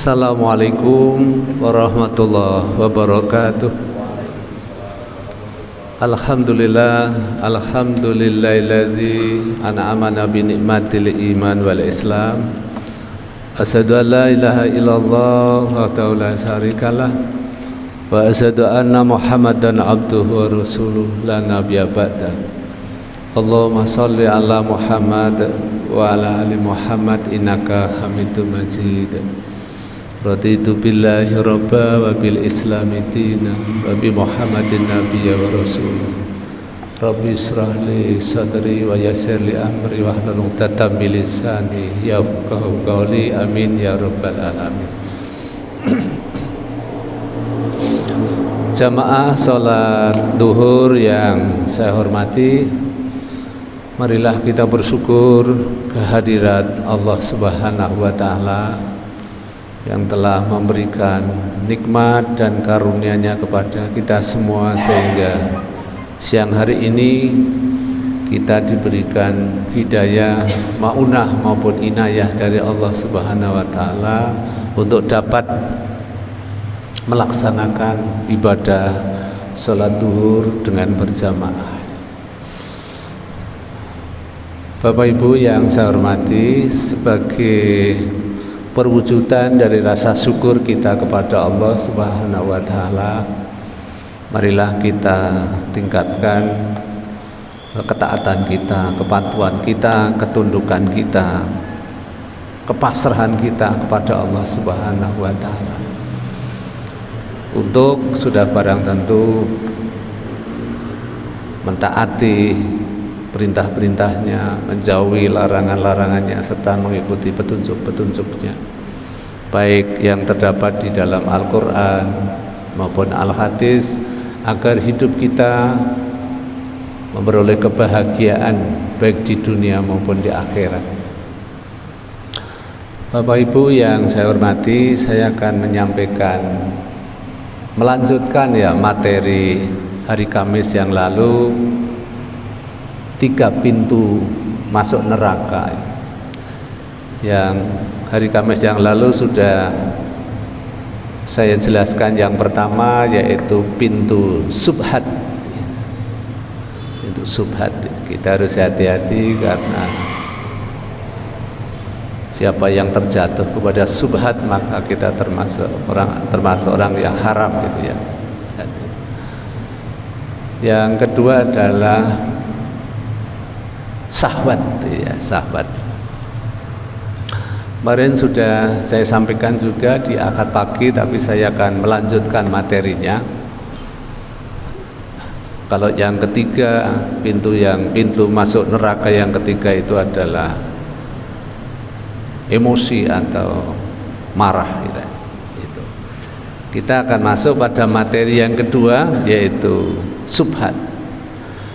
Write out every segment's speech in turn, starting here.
Assalamualaikum warahmatullahi wabarakatuh. Alhamdulillahilladzi an'amana bi ni'matil iman wal islam. Asyhadu an la ilaha illallah wa la syarikalah wa asyhadu anna Muhammadan abduhu wa rasuluh la nabiyya ba'da. Allahumma shalli ala Muhammad wa ala ali Muhammad innaka Hamidum Majid. Raditu billahi rabba wa bil islami dina wa bi Muhammadin nabiyya wa rasulullah. Rabbi israh li sadri wa yassir li amri wa hlul 'uqdatam min lisani yafqahu qawli. Amin ya rabbal alamin. Jamaah salat duhur yang saya hormati, marilah kita bersyukur kehadirat Allah Subhanahu wa taala yang telah memberikan nikmat dan karunia-Nya kepada kita semua, sehingga siang hari ini kita diberikan hidayah, maunah maupun inayah dari Allah Subhanahu wa taala untuk dapat melaksanakan ibadah salat duhur dengan berjamaah. Bapak Ibu yang saya hormati, sebagai perwujudan dari rasa syukur kita kepada Allah Subhanahu wa taala, marilah kita tingkatkan ketaatan kita, kepatuhan kita, ketundukan kita, kepasrahan kita kepada Allah Subhanahu wa taala. Untuk sudah barang tentu mentaati perintah-perintahnya, menjauhi larangan-larangannya, serta mengikuti petunjuk-petunjuknya, baik yang terdapat di dalam Al-Quran maupun Al-Hadis, agar hidup kita memperoleh kebahagiaan baik di dunia maupun di akhirat. Bapak Ibu yang saya hormati, saya akan melanjutkan materi hari Kamis yang lalu, 3 pintu masuk neraka. Yang hari Kamis yang lalu sudah saya jelaskan. Yang pertama yaitu pintu subhat. Itu subhat. Kita harus hati-hati, karena siapa yang terjatuh kepada subhat maka kita termasuk orang yang haram gitu ya. Yang kedua adalah syahwat ya, syahwat. Kemarin sudah saya sampaikan juga di akad pagi, tapi saya akan melanjutkan materinya. Kalau yang ketiga, pintu masuk neraka yang ketiga itu adalah emosi atau marah gitu. Kita akan masuk pada materi yang kedua, yaitu subhat.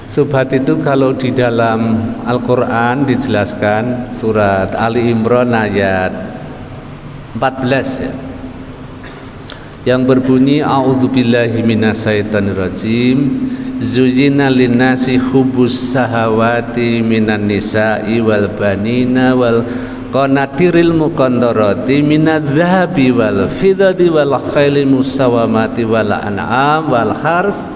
Subhat itu kalau di dalam Al-Quran dijelaskan, surat Ali Imran ayat 14 ya, yang berbunyi a'udzubillahi minasyaitonirrajim, zuyyina linnasi hubbus sahawati minan nisa'i wal banina wal qanatiril muqantarati minadz-dzahabi wal fiddati wal khayli musawwamati wal an'am wal hars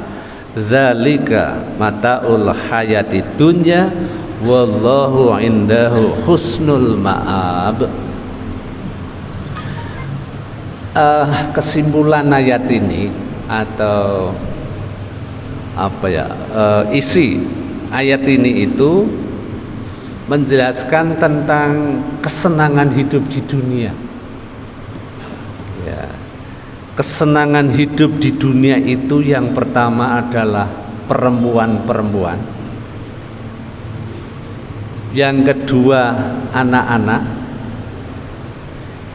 dzalika mataul hayati dunya wallahu indahu husnul ma'ab. Kesimpulan ayat ini atau isi ayat ini itu menjelaskan tentang kesenangan hidup di dunia. Ya. Kesenangan hidup di dunia itu yang pertama adalah perempuan-perempuan, yang kedua anak-anak,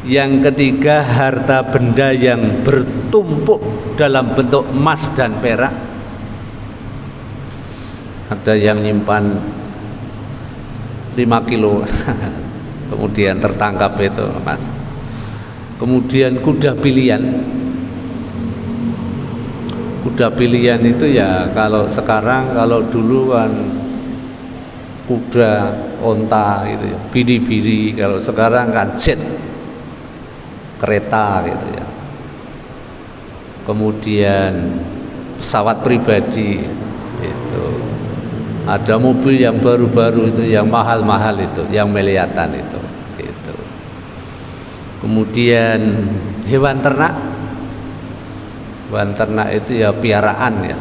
yang ketiga harta benda yang bertumpuk dalam bentuk emas dan perak. Ada yang nyimpan 5 kilo kemudian tertangkap itu emas. Kemudian kuda pilihan. Kuda pilihan itu ya, kalau sekarang, kalau dulu kan kuda onta gitu ya, biri-biri. Kalau sekarang kan jet, kereta gitu ya. Kemudian pesawat pribadi itu. Ada mobil yang baru-baru itu, yang mahal-mahal itu, yang miliatan itu. Gitu. Kemudian hewan ternak. Hewan ternak itu ya piaraan ya.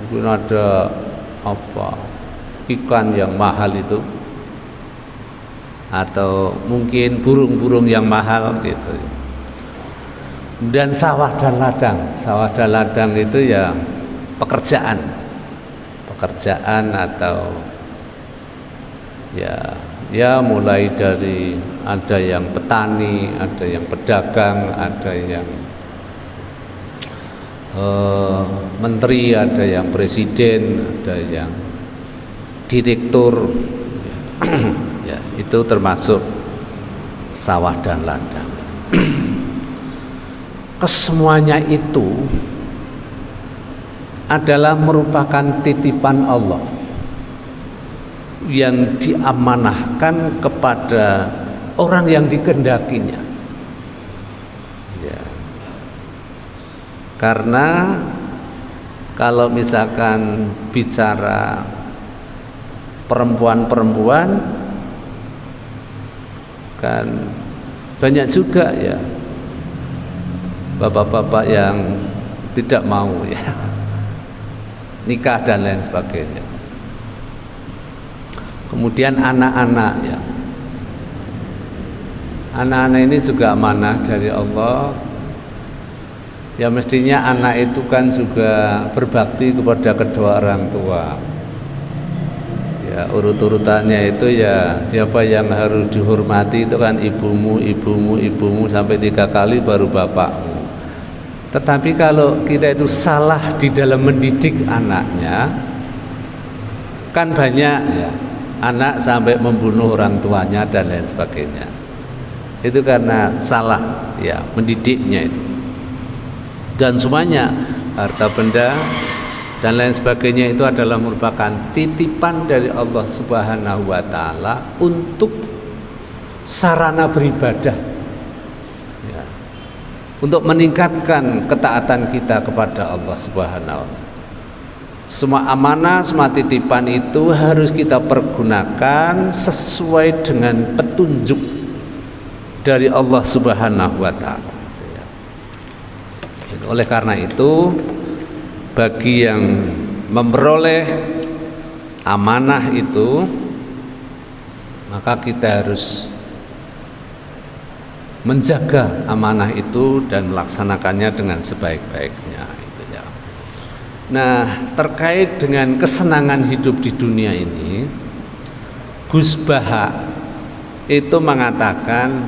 Mungkin ada apa? Ikan yang mahal itu. Atau mungkin burung-burung yang mahal gitu. Dan sawah dan ladang itu ya pekerjaan atau ya mulai dari ada yang petani, ada yang pedagang, ada yang menteri, ada yang presiden, ada yang direktur. Ya, itu termasuk sawah dan ladang. Kesemuanya itu adalah merupakan titipan Allah yang diamanahkan kepada orang yang dikehendakinya. Ya. Karena kalau misalkan bicara perempuan-perempuan kan banyak juga ya bapak-bapak yang tidak mau ya nikah dan lain sebagainya. Kemudian anak-anak ya, anak-anak ini juga amanah dari Allah. Ya mestinya anak itu kan juga berbakti kepada kedua orang tua. Ya urut-urutannya itu ya siapa yang harus dihormati itu kan ibumu sampai 3 kali baru bapakmu. Tetapi kalau kita itu salah di dalam mendidik anaknya, kan banyak ya anak sampai membunuh orang tuanya dan lain sebagainya. Itu karena salah ya mendidiknya itu. Dan semuanya harta benda dan lain sebagainya itu adalah merupakan titipan dari Allah Subhanahu wa taala untuk sarana beribadah. Untuk meningkatkan ketaatan kita kepada Allah Subhanahu wa taala. Semua amanah, semua titipan itu harus kita pergunakan sesuai dengan petunjuk dari Allah Subhanahu wa taala. Oleh karena itu, bagi yang memperoleh amanah itu, maka kita harus menjaga amanah itu dan melaksanakannya dengan sebaik-baiknya gitu ya. Nah, terkait dengan kesenangan hidup di dunia ini, Gus Baha itu mengatakan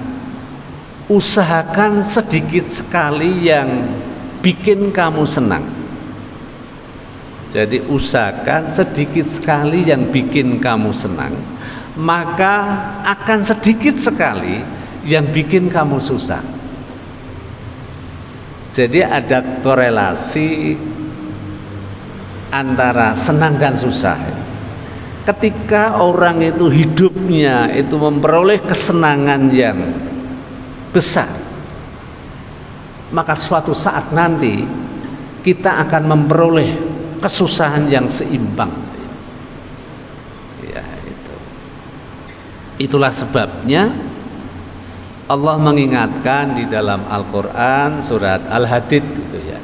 usahakan sedikit sekali yang bikin kamu senang. Jadi usahakan sedikit sekali yang bikin kamu senang, maka akan sedikit sekali yang bikin kamu susah. Jadi ada korelasi antara senang dan susah. Ketika orang itu hidupnya itu memperoleh kesenangan yang besar, maka suatu saat nanti kita akan memperoleh kesusahan yang seimbang. Ya, itu. Itulah sebabnya Allah mengingatkan di dalam Al-Qur'an surat Al-Hadid gitu ya.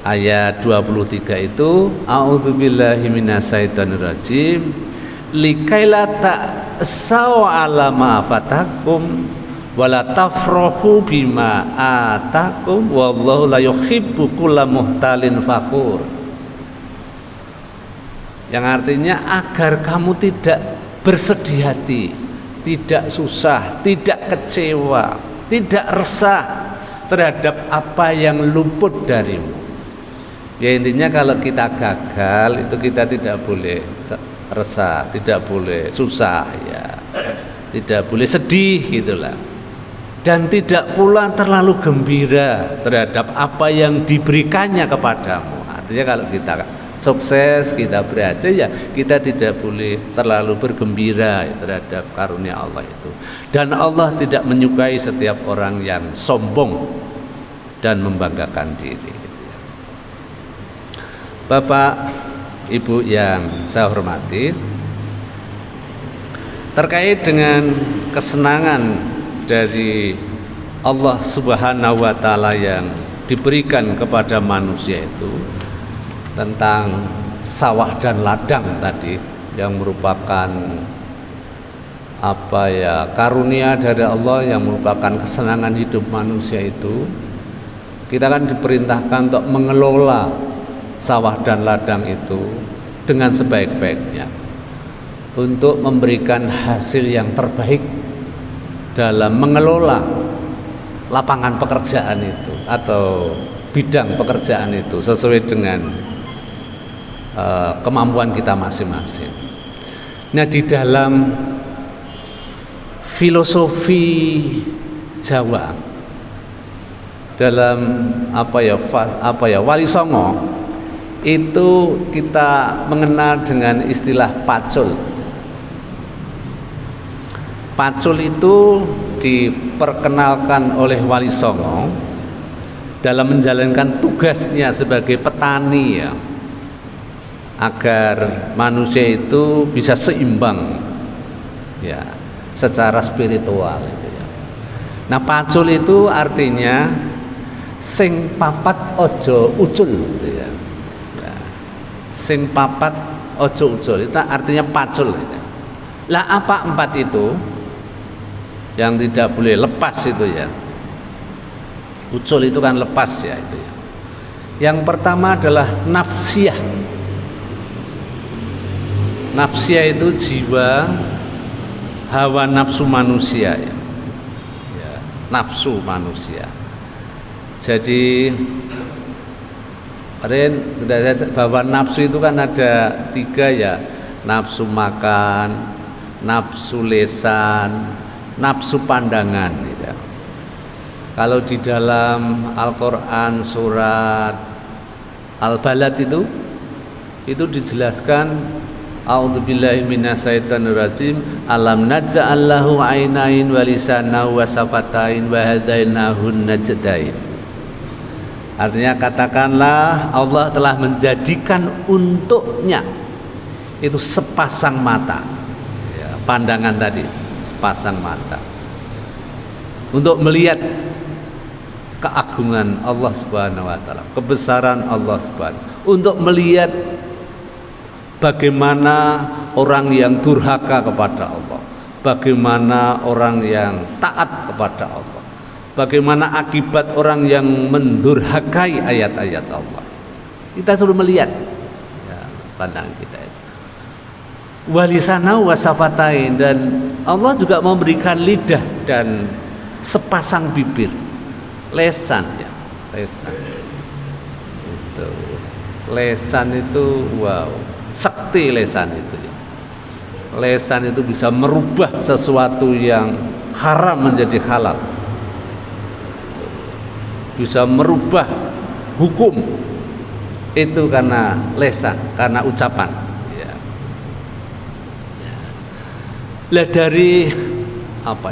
Ayat 23 itu a'udzubillahi minasyaitonirrajim likaila ta'saw 'ala ma fatakum wala tafrahu bima atakum wallahu la yuhibbu kulla muhtalin fakhur. Yang artinya agar kamu tidak bersedih hati, tidak susah, tidak kecewa, tidak resah terhadap apa yang luput darimu. Ya intinya kalau kita gagal itu kita tidak boleh resah, tidak boleh susah ya, tidak boleh sedih gitulah. Dan tidak pula terlalu gembira terhadap apa yang diberikannya kepadamu. Artinya kalau kita sukses, kita berhasil, ya kita tidak boleh terlalu bergembira terhadap karunia Allah itu. Dan Allah tidak menyukai setiap orang yang sombong dan membanggakan diri. Bapak, Ibu yang saya hormati, terkait dengan kesenangan dari Allah Subhanahu wa Ta'ala yang diberikan kepada manusia itu, tentang sawah dan ladang tadi yang merupakan karunia dari Allah yang merupakan kesenangan hidup manusia itu, kita kan diperintahkan untuk mengelola sawah dan ladang itu dengan sebaik-baiknya untuk memberikan hasil yang terbaik dalam mengelola lapangan pekerjaan itu atau bidang pekerjaan itu sesuai dengan kemampuan kita masing-masing. Nah, di dalam filosofi Jawa, dalam Wali Songo itu kita mengenal dengan istilah pacul. Pacul itu diperkenalkan oleh Wali Songo dalam menjalankan tugasnya sebagai petani, ya, agar manusia itu bisa seimbang, ya, secara spiritual itu, ya. Nah, pacul itu artinya sing papat ojo ucul gitu, ya. Sing papat ojo ucul itu artinya pacul gitu. Lah, apa empat itu yang tidak boleh lepas itu, ya? Ucul itu kan lepas, ya, itu, ya. Yang pertama adalah nafsiyah. Nafsiyah itu jiwa, hawa nafsu manusia, ya. Ya, nafsu manusia. Jadi kemarin sudah saya bahwa nafsu itu kan ada 3, ya, nafsu makan, nafsu lisan, nafsu pandangan, ya. Kalau di dalam Al-Quran surat Al-Balad itu dijelaskan, a'udzubillahi minasyaitonirrajim, alam naj'allahu ainain wa lisanan wa safatain wa hadainahun najdain. Artinya, katakanlah Allah telah menjadikan untuknya itu sepasang mata, ya, pandangan tadi, sepasang mata untuk melihat keagungan Allah Subhanahu wa Ta'ala, kebesaran Allah Subhanahu, untuk melihat bagaimana orang yang durhaka kepada Allah, bagaimana orang yang taat kepada Allah, bagaimana akibat orang yang mendurhakai ayat-ayat Allah. Kita suruh melihat, ya, pandangan kita itu. Walisana wasafatain, dan Allah juga memberikan lidah dan sepasang bibir, lesan, ya, lesan. Itu lesan itu, wow, sakti lesan itu, ya. Lesan itu bisa merubah sesuatu yang haram menjadi halal, bisa merubah hukum itu karena lesan, karena ucapan, ya. Lah, dari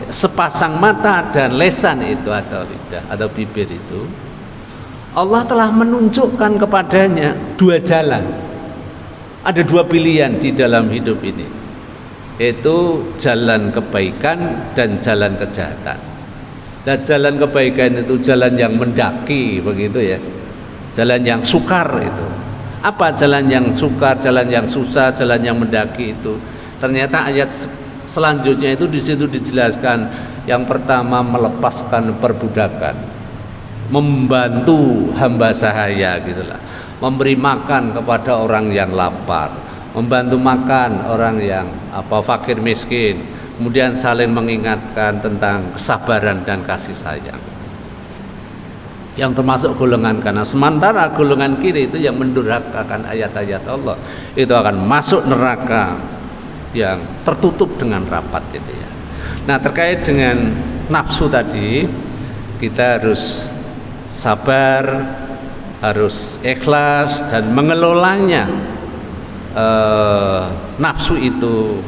sepasang mata dan lesan itu atau lidah atau bibir itu, Allah telah menunjukkan kepadanya 2 jalan. Ada 2 pilihan di dalam hidup ini, yaitu jalan kebaikan dan jalan kejahatan. Dan jalan kebaikan itu jalan yang mendaki, begitu, ya, jalan yang sukar itu. Apa jalan yang sukar, jalan yang susah, jalan yang mendaki itu? Ternyata ayat selanjutnya itu di situ dijelaskan. Yang pertama, melepaskan perbudakan, membantu hamba sahaya, gitulah, memberi makan kepada orang yang lapar, membantu makan orang yang fakir miskin, kemudian saling mengingatkan tentang kesabaran dan kasih sayang, yang termasuk golongan kanan. Sementara golongan kiri itu yang mendurhakakan ayat-ayat Allah, itu akan masuk neraka yang tertutup dengan rapat, gitu, ya. Nah, terkait dengan nafsu tadi, kita harus sabar harus ikhlas dan mengelolanya nafsu itu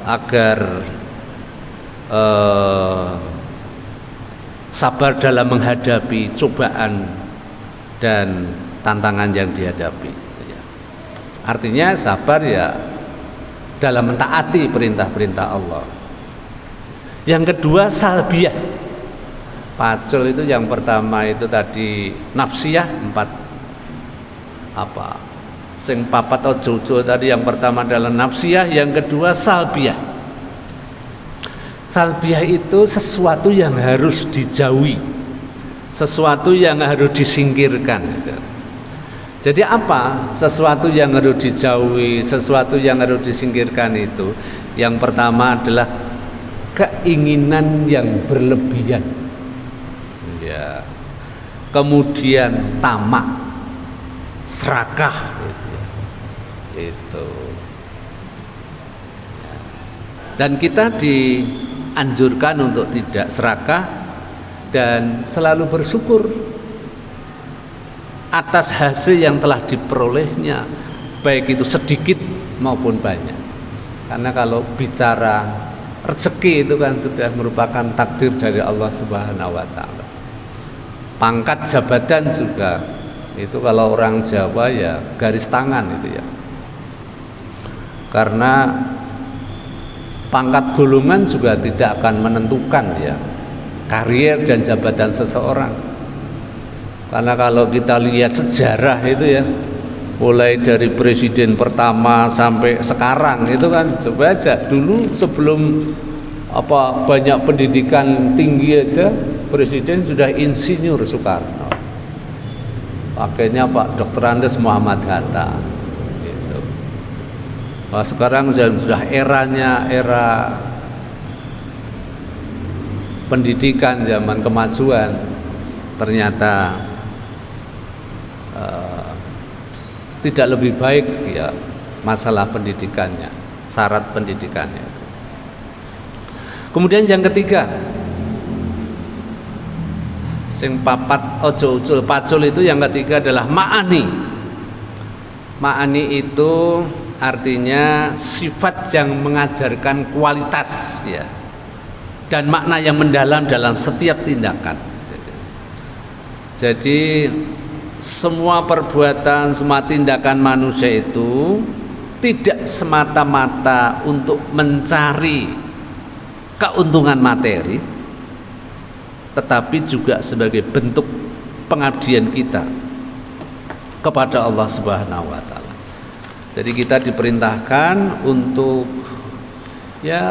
agar sabar dalam menghadapi cobaan dan tantangan yang dihadapi. Artinya sabar ya dalam mentaati perintah-perintah Allah. Yang kedua salbiyah. Pacul itu yang pertama itu tadi nafsiyah, 4 sing papat ojo-ojo tadi, yang pertama adalah nafsiyah, yang kedua salbiyah. Salbiyah itu sesuatu yang harus dijauhi, sesuatu yang harus disingkirkan gitu. Jadi apa sesuatu yang harus dijauhi, sesuatu yang harus disingkirkan itu? Yang pertama adalah keinginan yang berlebihan, ya. Kemudian tamak, serakah, gitu ya. Itu. Dan kita dianjurkan untuk tidak serakah dan selalu bersyukur atas hasil yang telah diperolehnya, baik itu sedikit maupun banyak. Karena kalau bicara rezeki itu kan sudah merupakan takdir dari Allah Subhanahu wa taala. Pangkat jabatan juga itu kalau orang Jawa ya garis tangan itu ya. Karena pangkat golongan juga tidak akan menentukan ya karier dan jabatan seseorang. Karena kalau kita lihat sejarah itu ya, mulai dari presiden pertama sampai sekarang itu kan sebaca dulu sebelum banyak pendidikan tinggi aja presiden sudah insinyur Soekarno, pakainya Pak Dr. Andes Muhammad Hatta gitu. Sekarang sudah eranya era pendidikan, zaman kemajuan, ternyata tidak lebih baik ya masalah pendidikannya, syarat pendidikannya. Kemudian yang ketiga, sing papat ojo ucul pacul itu yang ketiga adalah ma'ani. Ma'ani itu artinya sifat yang mengajarkan kualitas ya, dan makna yang mendalam dalam setiap tindakan. Jadi semua perbuatan, semua tindakan manusia itu tidak semata-mata untuk mencari keuntungan materi, tetapi juga sebagai bentuk pengabdian kita kepada Allah Subhanahu wa taala. Jadi kita diperintahkan untuk ya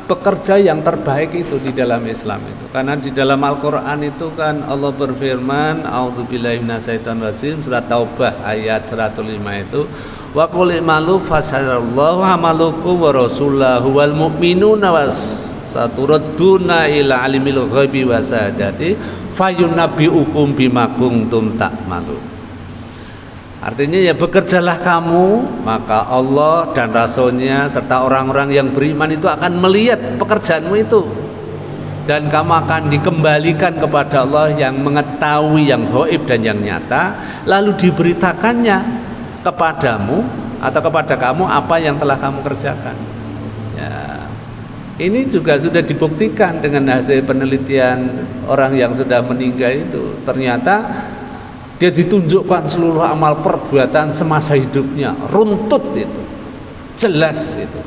bekerja yang terbaik itu di dalam Islam itu. Karena di dalam Al-Qur'an itu kan Allah berfirman, a'udzubillahi minasyaitonir rajim, surat Taubah ayat 105 itu, wa qul i'malu fasarallahu amalukum wa rasuluhu wal mu'minuna wasaturadduna ila alimil ghaibi wasadati fayunabbiukum bima kuntum ta'malun. Artinya ya bekerjalah kamu, maka Allah dan Rasulnya serta orang-orang yang beriman itu akan melihat pekerjaanmu itu, dan kamu akan dikembalikan kepada Allah yang mengetahui yang gaib dan yang nyata, lalu diberitakannya kepadamu atau kepada kamu apa yang telah kamu kerjakan ya. Ini juga sudah dibuktikan dengan hasil penelitian orang yang sudah meninggal itu. Ternyata dia ditunjukkan seluruh amal perbuatan semasa hidupnya, runtut itu, jelas itu,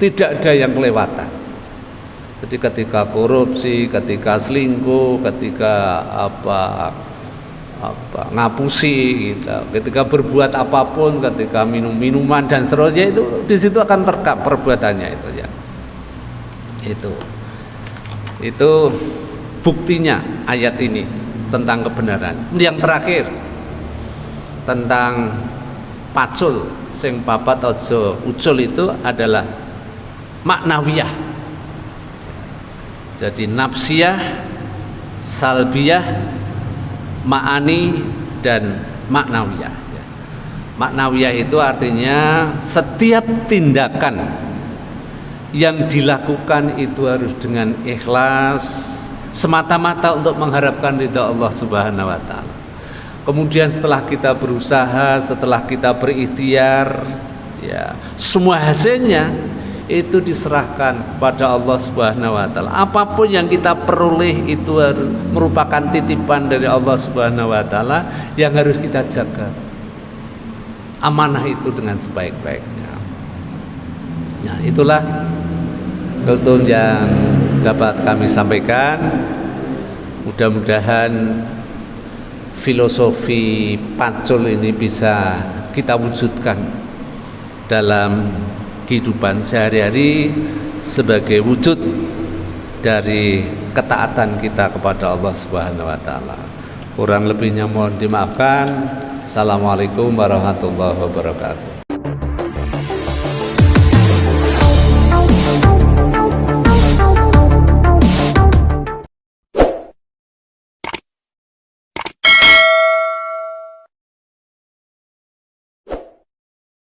tidak ada yang kelewatan. Jadi ketika korupsi, ketika selingkuh, ketika ngapusi, gitu, ketika berbuat apapun, ketika minum minuman dan seterusnya, itu di situ akan terekam perbuatannya itu ya. Itu buktinya ayat ini tentang kebenaran. Yang terakhir tentang pacul sing papat ojo ucul itu adalah maknawiyah. Jadi nafsiyah, salbiyah, ma'ani dan maknawiyah. Maknawiyah itu artinya setiap tindakan yang dilakukan itu harus dengan ikhlas, semata-mata untuk mengharapkan ridha Allah Subhanahu wa taala. Kemudian setelah kita berusaha, setelah kita berikhtiar, ya, semua hasilnya itu diserahkan kepada Allah Subhanahu wa taala. Apapun yang kita peroleh itu harus merupakan titipan dari Allah Subhanahu wa taala yang harus kita jaga. Amanah itu dengan sebaik-baiknya. Nah, itulah kultum yang dapat kami sampaikan. Mudah-mudahan filosofi pacul ini bisa kita wujudkan dalam kehidupan sehari-hari sebagai wujud dari ketaatan kita kepada Allah Subhanahu wa taala. Kurang lebihnya mohon dimaafkan. Assalamualaikum warahmatullahi wabarakatuh.